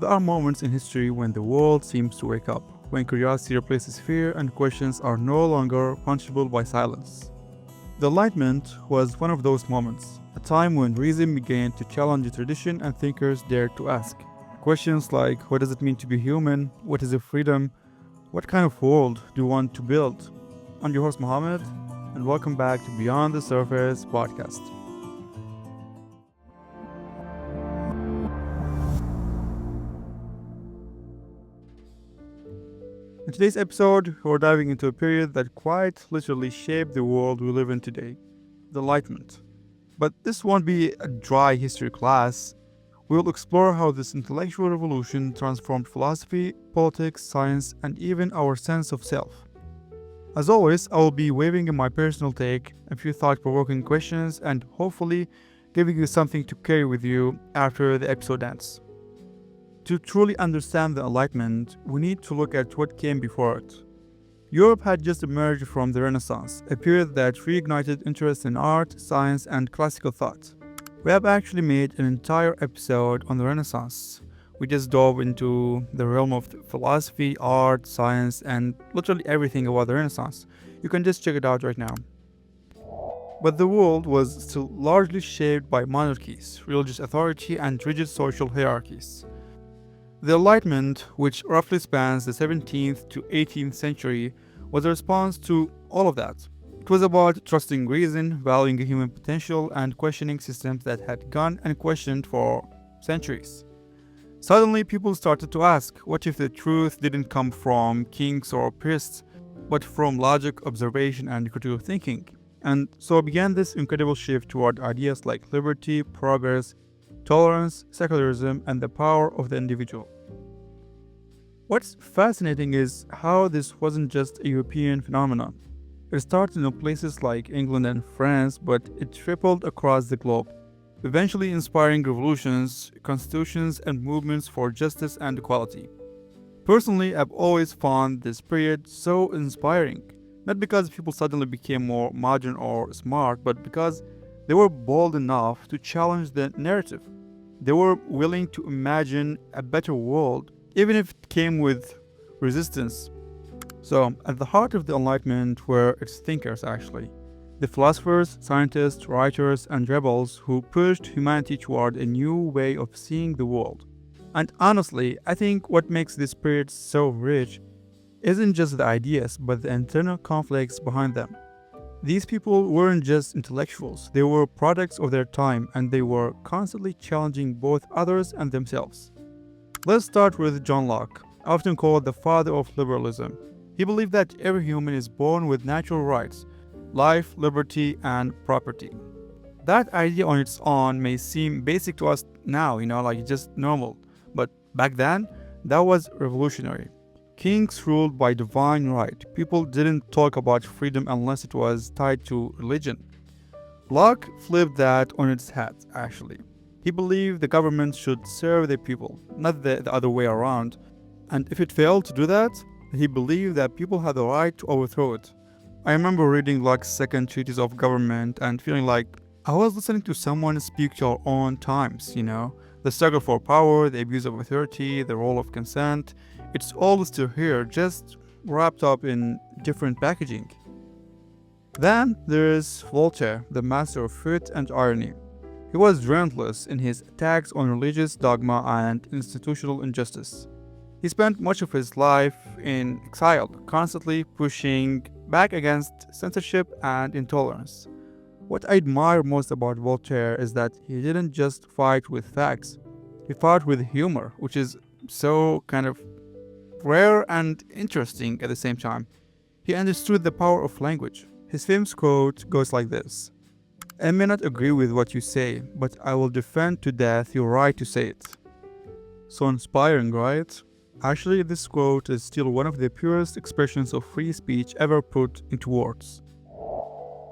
There are moments in history when the world seems to wake up, when curiosity replaces fear and questions are no longer punishable by silence. The Enlightenment was one of those moments, a time when reason began to challenge tradition and thinkers dared to ask. Questions like, what does it mean to be human? What is freedom? What kind of world do you want to build? I'm your host Mohammed, and welcome back to Beyond the Surface podcast. In today's episode, we're diving into a period that quite literally shaped the world we live in today, the Enlightenment. But this won't be a dry history class. We'll explore how this intellectual revolution transformed philosophy, politics, science, and even our sense of self. As always, I will be weaving in my personal take, a few thought-provoking questions, and hopefully giving you something to carry with you after the episode ends. To truly understand the Enlightenment, we need to look at what came before it. Europe had just emerged from the Renaissance, a period that reignited interest in art, science, and classical thought. We have actually made an entire episode on the Renaissance. We just dove into the realm of philosophy, art, science, and literally everything about the Renaissance. You can just check it out right now. But the world was still largely shaped by monarchies, religious authority, and rigid social hierarchies. The Enlightenment, which roughly spans the 17th to 18th century, was a response to all of that. It was about trusting reason, valuing human potential, and questioning systems that had gone unquestioned for centuries. Suddenly, people started to ask, what if the truth didn't come from kings or priests, but from logic, observation, and critical thinking? And so began this incredible shift toward ideas like liberty, progress, tolerance, secularism, and the power of the individual. What's fascinating is how this wasn't just a European phenomenon. It started in places like England and France, but it rippled across the globe, eventually inspiring revolutions, constitutions, and movements for justice and equality. Personally, I've always found this period so inspiring, not because people suddenly became more modern or smart, but because they were bold enough to challenge the narrative. They were willing to imagine a better world, even if it came with resistance. So, at the heart of the Enlightenment were its thinkers, actually. The philosophers, scientists, writers, and rebels who pushed humanity toward a new way of seeing the world. And honestly, I think what makes this period so rich isn't just the ideas, but the internal conflicts behind them. These people weren't just intellectuals, they were products of their time, and they were constantly challenging both others and themselves. Let's start with John Locke, often called the father of liberalism. He believed that every human is born with natural rights, life, liberty, and property. That idea on its own may seem basic to us now, like just normal, but back then, that was revolutionary. Kings ruled by divine right. People didn't talk about freedom unless it was tied to religion. Locke flipped that on its head, actually. He believed the government should serve the people, not the other way around. And if it failed to do that, he believed that people had the right to overthrow it. I remember reading Locke's second treatise of government and feeling like I was listening to someone speak to our own times. The struggle for power, the abuse of authority, the role of consent. It's all still here, just wrapped up in different packaging. Then there is Voltaire, the master of wit and irony. He was relentless in his attacks on religious dogma and institutional injustice. He spent much of his life in exile, constantly pushing back against censorship and intolerance. What I admire most about Voltaire is that he didn't just fight with facts, he fought with humor, which is so kind of rare and interesting at the same time. He understood the power of language. His famous quote goes like this: I may not agree with what you say, but I will defend to death your right to say it. So inspiring, right? Actually, this quote is still one of the purest expressions of free speech ever put into words.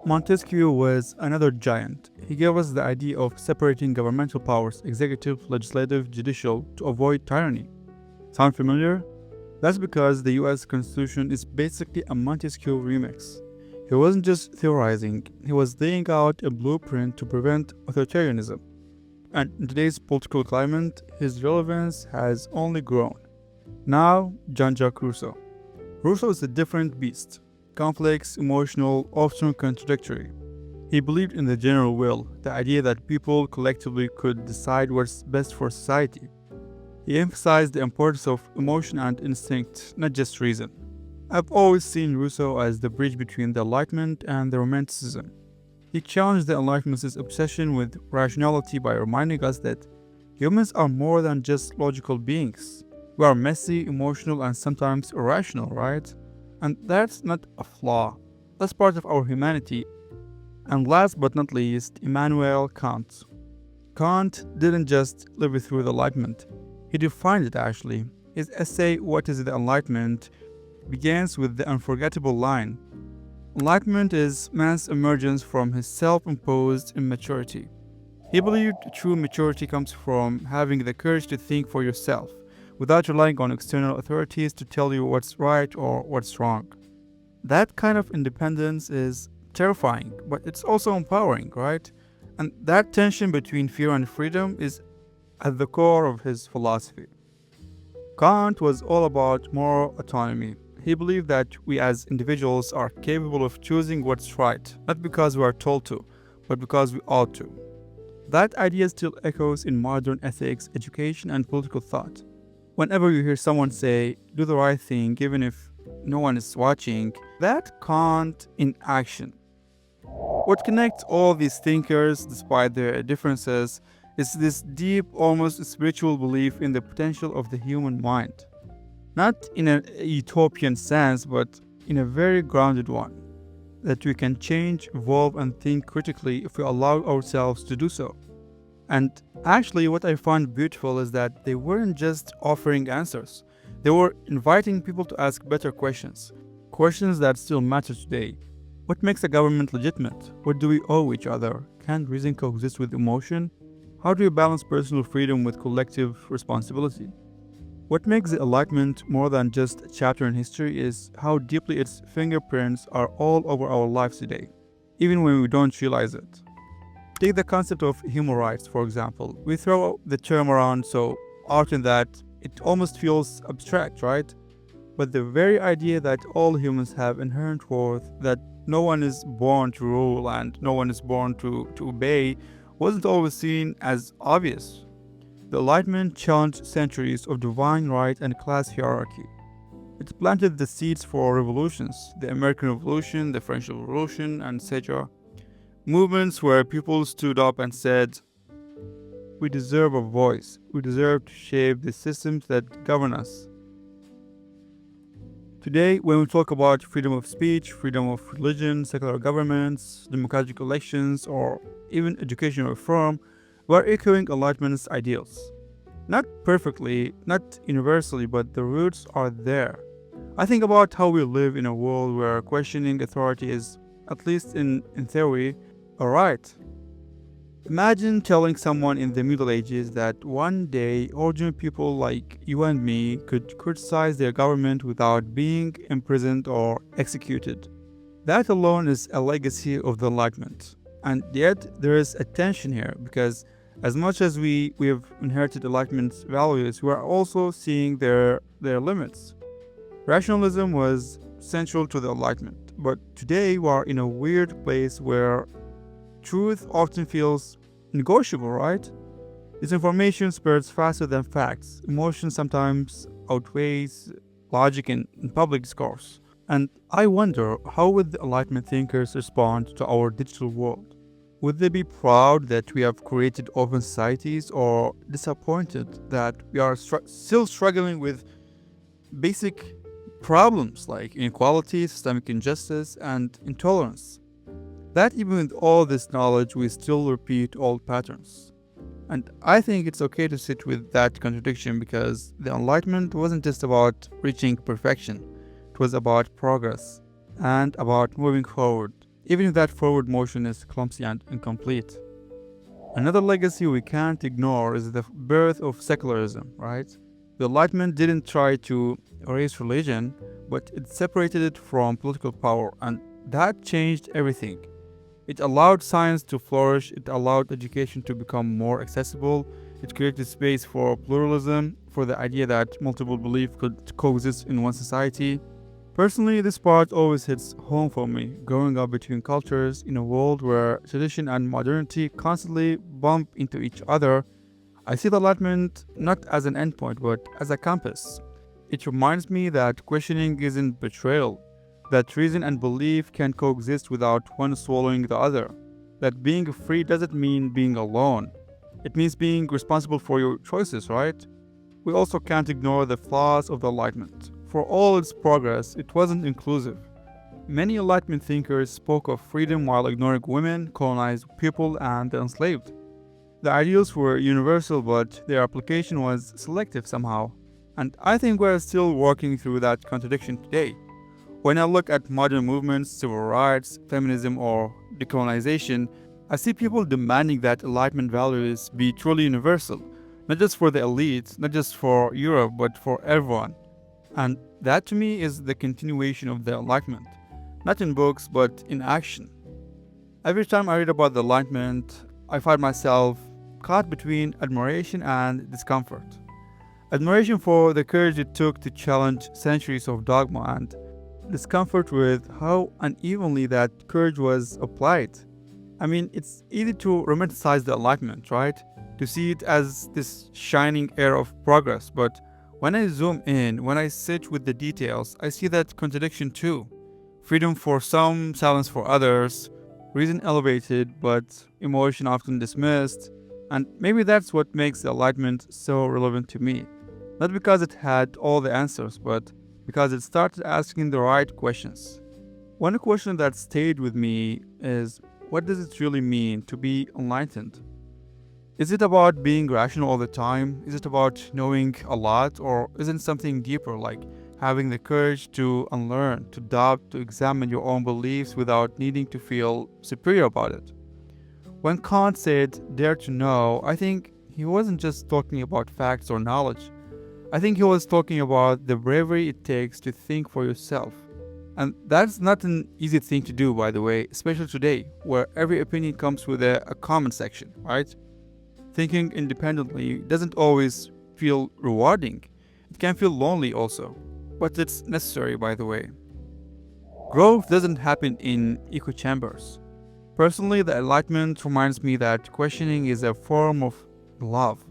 Montesquieu was another giant. He gave us the idea of separating governmental powers, executive, legislative, judicial, to avoid tyranny. Sound familiar? That's because the US Constitution is basically a Montesquieu remix. He wasn't just theorizing, he was laying out a blueprint to prevent authoritarianism. And in today's political climate, his relevance has only grown. Now, Jean-Jacques Rousseau. Rousseau is a different beast. Complex, emotional, often contradictory. He believed in the general will, the idea that people collectively could decide what's best for society. He emphasized the importance of emotion and instinct, not just reason. I've always seen Rousseau as the bridge between the Enlightenment and the Romanticism. He challenged the Enlightenment's obsession with rationality by reminding us that humans are more than just logical beings. We are messy, emotional, and sometimes irrational, right? And that's not a flaw. That's part of our humanity. And last but not least, Immanuel Kant. Kant didn't just live through the Enlightenment. He defined it actually. His essay, What is the Enlightenment?, begins with the unforgettable line: Enlightenment is man's emergence from his self-imposed immaturity. He believed true maturity comes from having the courage to think for yourself, without relying on external authorities to tell you what's right or what's wrong. That kind of independence is terrifying, but it's also empowering, right? And that tension between fear and freedom is at the core of his philosophy. Kant was all about moral autonomy. He believed that we as individuals are capable of choosing what's right, not because we are told to, but because we ought to. That idea still echoes in modern ethics, education, and political thought. Whenever you hear someone say, do the right thing, even if no one is watching, that Kant in action. What connects all these thinkers, despite their differences, is this deep, almost spiritual belief in the potential of the human mind. Not in a utopian sense, but in a very grounded one. That we can change, evolve, and think critically if we allow ourselves to do so. And actually, what I find beautiful is that they weren't just offering answers. They were inviting people to ask better questions. Questions that still matter today. What makes a government legitimate? What do we owe each other? Can reason coexist with emotion? How do you balance personal freedom with collective responsibility? What makes the Enlightenment more than just a chapter in history is how deeply its fingerprints are all over our lives today, even when we don't realize it. Take the concept of human rights, for example. We throw the term around so often that it almost feels abstract, right? But the very idea that all humans have inherent worth, that no one is born to rule and no one is born to obey, wasn't always seen as obvious. The Enlightenment challenged centuries of divine right and class hierarchy. It planted the seeds for revolutions, the American Revolution, the French Revolution, and etc. Movements where people stood up and said, we deserve a voice, we deserve to shape the systems that govern us. Today, when we talk about freedom of speech, freedom of religion, secular governments, democratic elections, or even educational reform, we're echoing Enlightenment's ideals. Not perfectly, not universally, but the roots are there. I think about how we live in a world where questioning authority is, at least in theory, a right. Imagine telling someone in the Middle Ages that one day ordinary people like you and me could criticize their government without being imprisoned or executed. That alone is a legacy of the Enlightenment. And yet there is a tension here because as much as we have inherited Enlightenment's values, we are also seeing their limits. Rationalism was central to the Enlightenment, but today we are in a weird place where truth often feels negotiable, right? Disinformation spreads faster than facts. Emotion sometimes outweighs logic in public discourse. And I wonder, how would the Enlightenment thinkers respond to our digital world? Would they be proud that we have created open societies, or disappointed that we are still struggling with basic problems like inequality, systemic injustice, and intolerance? That even with all this knowledge, we still repeat old patterns. And I think it's okay to sit with that contradiction because the Enlightenment wasn't just about reaching perfection, it was about progress and about moving forward, even if that forward motion is clumsy and incomplete. Another legacy we can't ignore is the birth of secularism, right? The Enlightenment didn't try to erase religion, but it separated it from political power, and that changed everything. It allowed science to flourish, it allowed education to become more accessible, it created space for pluralism, for the idea that multiple beliefs could coexist in one society. Personally, this part always hits home for me, growing up between cultures in a world where tradition and modernity constantly bump into each other. I see the Enlightenment not as an endpoint, but as a compass. It reminds me that questioning isn't betrayal, that reason and belief can coexist without one swallowing the other, that being free doesn't mean being alone. It means being responsible for your choices, right? We also can't ignore the flaws of the Enlightenment. For all its progress, it wasn't inclusive. Many Enlightenment thinkers spoke of freedom while ignoring women, colonized people, and the enslaved. The ideals were universal, but their application was selective somehow. And I think we're still working through that contradiction today. When I look at modern movements, civil rights, feminism, or decolonization, I see people demanding that Enlightenment values be truly universal, not just for the elites, not just for Europe, but for everyone. And that to me is the continuation of the Enlightenment, not in books, but in action. Every time I read about the Enlightenment, I find myself caught between admiration and discomfort. Admiration for the courage it took to challenge centuries of dogma, and discomfort with how unevenly that courage was applied. I mean, it's easy to romanticize the Enlightenment, right? To see it as this shining era of progress, but when I zoom in, when I sit with the details, I see that contradiction too. Freedom for some, silence for others, reason elevated, but emotion often dismissed. And maybe that's what makes the Enlightenment so relevant to me. Not because it had all the answers, but because it started asking the right questions. One question that stayed with me is, what does it really mean to be enlightened? Is it about being rational all the time? Is it about knowing a lot? Or is it something deeper, like having the courage to unlearn, to doubt, to examine your own beliefs without needing to feel superior about it? When Kant said, dare to know, I think he wasn't just talking about facts or knowledge. I think he was talking about the bravery it takes to think for yourself. And that's not an easy thing to do, by the way, especially today, where every opinion comes with a comment section, right? Thinking independently doesn't always feel rewarding. It can feel lonely also. But it's necessary, by the way. Growth doesn't happen in echo chambers. Personally, the Enlightenment reminds me that questioning is a form of love.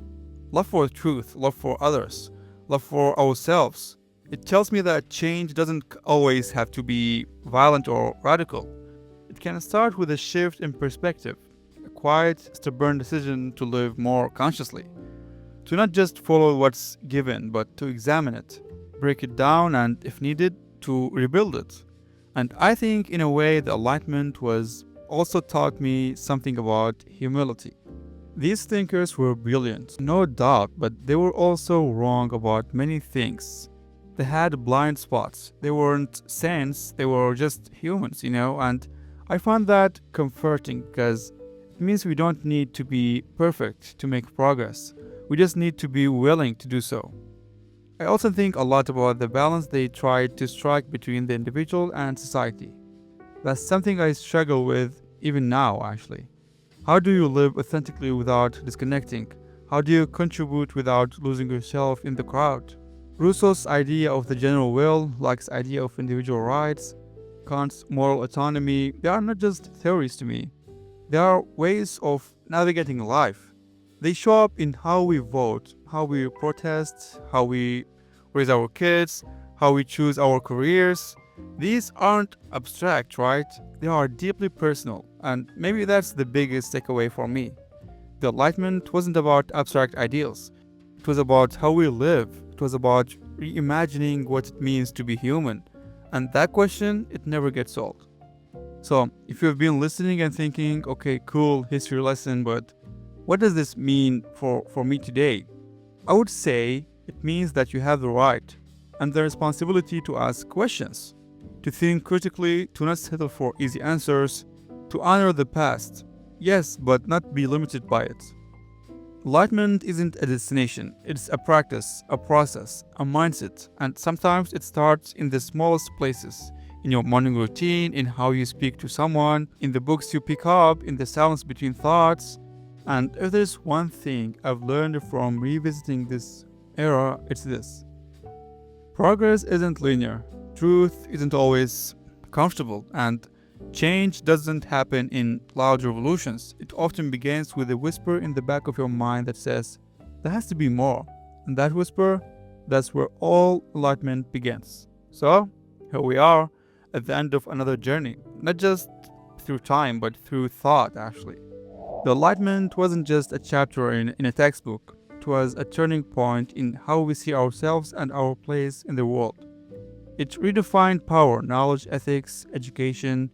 Love for truth, love for others, love for ourselves. It tells me that change doesn't always have to be violent or radical. It can start with a shift in perspective, a quiet, stubborn decision to live more consciously, to not just follow what's given, but to examine it, break it down, and, if needed, to rebuild it. And I think, in a way, the Enlightenment was also taught me something about humility. These thinkers were brilliant, no doubt, but they were also wrong about many things. They had blind spots. They weren't saints, they were just humans, and I found that comforting because it means we don't need to be perfect to make progress. We just need to be willing to do so. I also think a lot about the balance they tried to strike between the individual and society. That's something I struggle with even now, actually. How do you live authentically without disconnecting? How do you contribute without losing yourself in the crowd? Rousseau's idea of the general will, Locke's idea of individual rights, Kant's moral autonomy, they are not just theories to me. They are ways of navigating life. They show up in how we vote, how we protest, how we raise our kids, how we choose our careers. These aren't abstract, right? They are deeply personal, and maybe that's the biggest takeaway for me. The Enlightenment wasn't about abstract ideals. It was about how we live. It was about reimagining what it means to be human. And that question, it never gets old. So, if you've been listening and thinking, okay, cool, history lesson, but what does this mean for me today? I would say it means that you have the right and the responsibility to ask questions, to think critically, to not settle for easy answers, to honor the past, yes, but not be limited by it. Enlightenment isn't a destination, it's a practice, a process, a mindset, and sometimes it starts in the smallest places, in your morning routine, in how you speak to someone, in the books you pick up, in the silence between thoughts. And if there's one thing I've learned from revisiting this era, it's this. Progress isn't linear, truth isn't always comfortable, and change doesn't happen in loud revolutions. It often begins with a whisper in the back of your mind that says, there has to be more. And that whisper, that's where all enlightenment begins. So, here we are at the end of another journey, not just through time, but through thought, actually. The Enlightenment wasn't just a chapter in a textbook, it was a turning point in how we see ourselves and our place in the world. It redefined power, knowledge, ethics, education,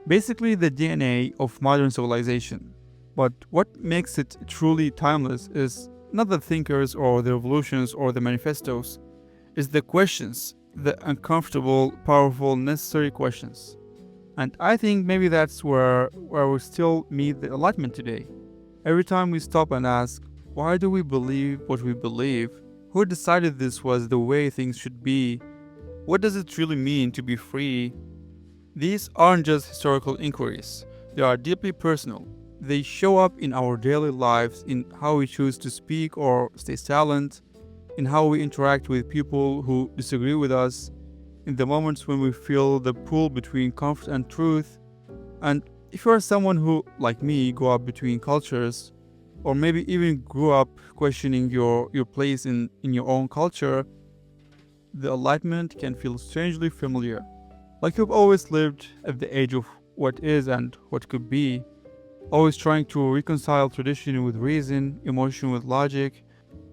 basically the DNA of modern civilization. But what makes it truly timeless is not the thinkers or the revolutions or the manifestos, it's the questions, the uncomfortable, powerful, necessary questions. And I think maybe that's where we still meet the enlightenment today. Every time we stop and ask, why do we believe what we believe? Who decided this was the way things should be? What does it really mean to be free? These aren't just historical inquiries. They are deeply personal. They show up in our daily lives, in how we choose to speak or stay silent, in how we interact with people who disagree with us, in the moments when we feel the pull between comfort and truth. And if you are someone who, like me, grew up between cultures, or maybe even grew up questioning your place in your own culture, the enlightenment can feel strangely familiar. Like you've always lived at the edge of what is and what could be, always trying to reconcile tradition with reason, emotion with logic,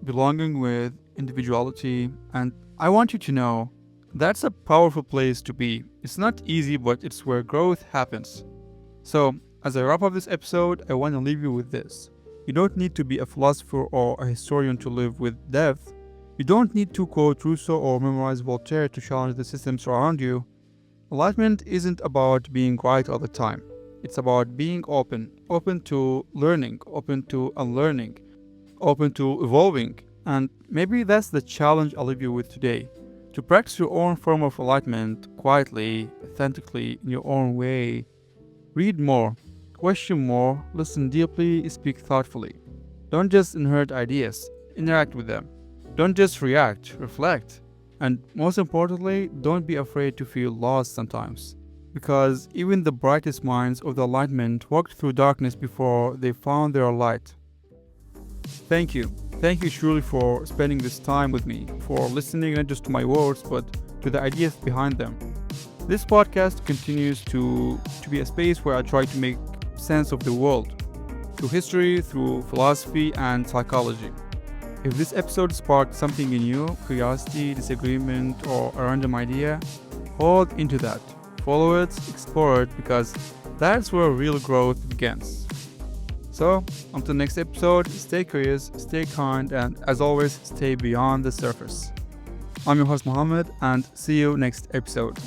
belonging with individuality. And I want you to know that's a powerful place to be. It's not easy, but it's where growth happens. So, as I wrap up this episode, I want to leave you with this. You don't need to be a philosopher or a historian to live with depth. You don't need to quote Rousseau or memorize Voltaire to challenge the systems around you. Enlightenment isn't about being right all the time. It's about being open to learning, open to unlearning, open to evolving. And maybe that's the challenge I'll leave you with today. To practice your own form of enlightenment quietly, authentically, in your own way. Read more, question more, listen deeply, speak thoughtfully. Don't just inherit ideas, interact with them. Don't just react, reflect. And most importantly, don't be afraid to feel lost sometimes. Because even the brightest minds of the Enlightenment walked through darkness before they found their light. Thank you. Thank you truly for spending this time with me, for listening not just to my words, but to the ideas behind them. This podcast continues to be a space where I try to make sense of the world, through history, through philosophy, and psychology. If this episode sparked something in you, curiosity, disagreement, or a random idea, hold into that. Follow it, explore it, because that's where real growth begins. So, until next episode, stay curious, stay kind, and as always, stay beyond the surface. I'm your host Mohammed, and see you next episode.